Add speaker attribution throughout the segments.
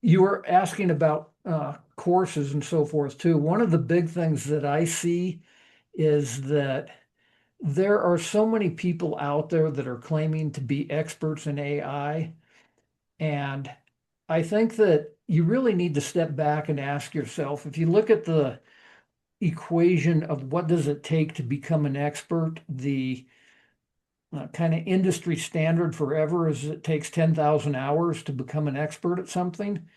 Speaker 1: You were asking about courses and so forth too. One of the big things that I see is that there are so many people out there that are claiming to be experts in AI. And I think that you really need to step back and ask yourself, if you look at the equation of what does it take to become an expert, the kind of industry standard forever is it takes 10,000 hours to become an expert at something.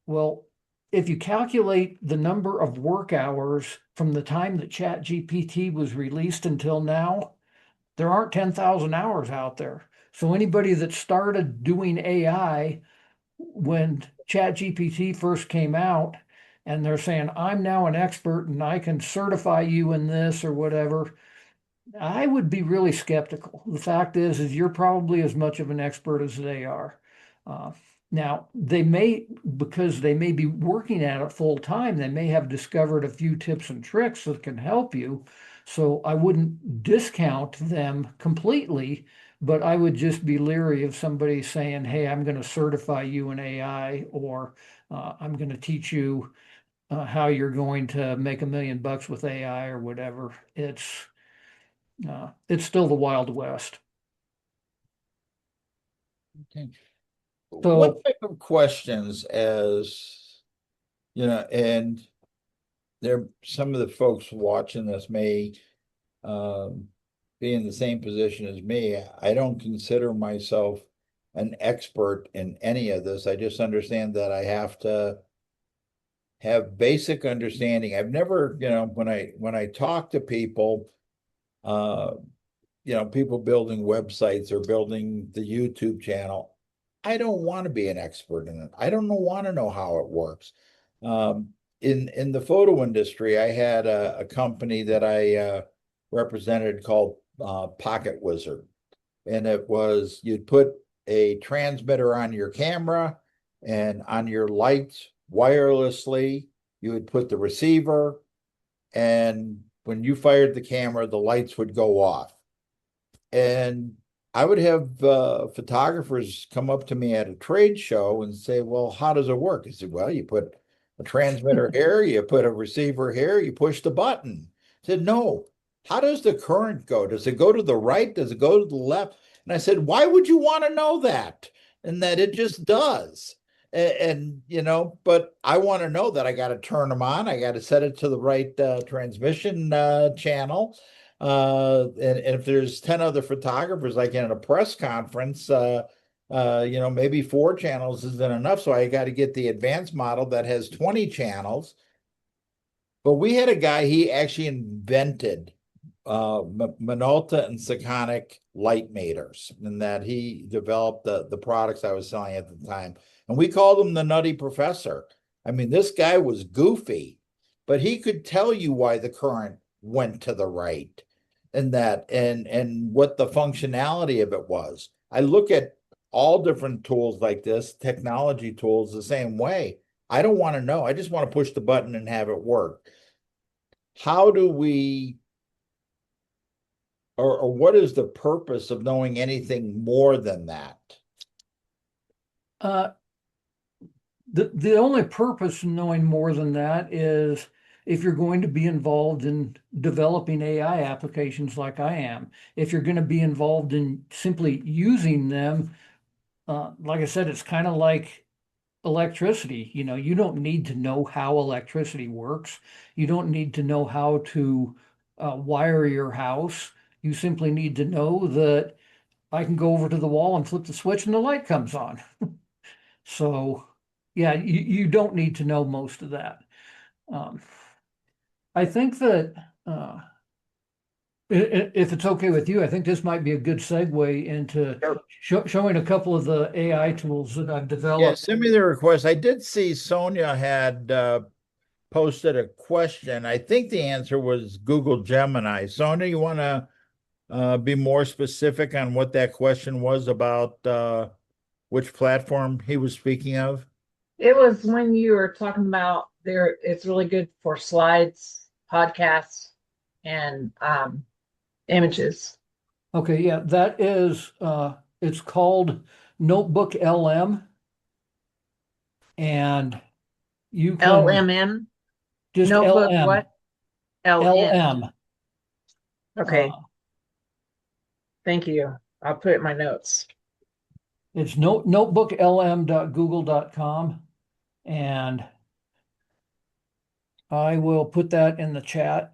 Speaker 1: Well, if you calculate the number of work hours from the time that ChatGPT was released until now, there aren't 10,000 hours out there. So anybody that started doing AI when ChatGPT first came out and they're saying, I'm now an expert and I can certify you in this or whatever, I would be really skeptical. The fact is you're probably as much of an expert as they are. Uh, Now, they may, because they may be working at it full time, they may have discovered a few tips and tricks that can help you. So I wouldn't discount them completely, but I would just be leery of somebody saying, hey, I'm going to certify you in AI, or I'm going to teach you how you're going to make $1 million with AI or whatever. It's still the Wild West.
Speaker 2: Okay. What
Speaker 1: So
Speaker 2: type of questions and there some of the folks watching this may um, be in the same position as me. I don't consider myself an expert in any of this. I just understand that I have to have basic understanding. I've never, when I talk to people, uh, people building websites or building the YouTube channel, I don't want to be an expert in it. I don't want to know how it works. Um, in the photo industry, I had a company that I represented called Pocket Wizard, and it was you'd put a transmitter on your camera and on your lights wirelessly. You would put the receiver, and when you fired the camera, the lights would go off. And I would have photographers come up to me at a trade show and say, well, how does it work? I said, well, you put a transmitter here, you put a receiver here, you push the button. I said, no. How does the current go? Does it go to the right? Does it go to the left? And I said, why would you want to know that? And that it just does. But I want to know that I got to turn them on. I got to set it to the right transmission channel. And if there's 10 other photographers, like in a press conference, maybe 4 channels isn't enough. So I got to get the advanced model that has 20 channels. But we had a guy, he actually invented Minolta and Sekonic light meters, and that he developed the products I was selling at the time. And we called him the Nutty Professor. I mean, this guy was goofy, but he could tell you why the current went to the right and what the functionality of it was. I look at all different tools like this, technology tools, the same way. I don't want to know. I just want to push the button and have it work. How do we, or what is the purpose of knowing anything more than that?
Speaker 1: uh, the only purpose in knowing more than that is if you're going to be involved in developing AI applications like I am, if you're going to be involved in simply using them, like I said, it's kind of like electricity. You know, you don't need to know how electricity works. You don't need to know how to wire your house. You simply need to know that I can go over to the wall and flip the switch and the light comes on. So, yeah, you don't need to know most of that. Um, I think that if it's okay with you, I think this might be a good segue into
Speaker 2: Sure.
Speaker 1: showing a couple of the AI tools that I've
Speaker 2: Yeah,
Speaker 1: developed.
Speaker 2: send me the request. I did see Sonia had posted a question. I think the answer was Google Gemini. Sonia, you want to be more specific on what that question was about which platform he was speaking of?
Speaker 3: It was when you were talking about there, it's really good for slides, podcasts, and images.
Speaker 1: Okay, yeah, that is it's called Notebook LM. and you can
Speaker 3: LMN
Speaker 1: just
Speaker 3: notebook.
Speaker 1: LM,
Speaker 3: What? LN.
Speaker 1: LM.
Speaker 3: Okay.
Speaker 1: Uh,
Speaker 3: Thank you. I'll put it in my notes.
Speaker 1: it's notebooklm.google.com, and I will put that in the chat.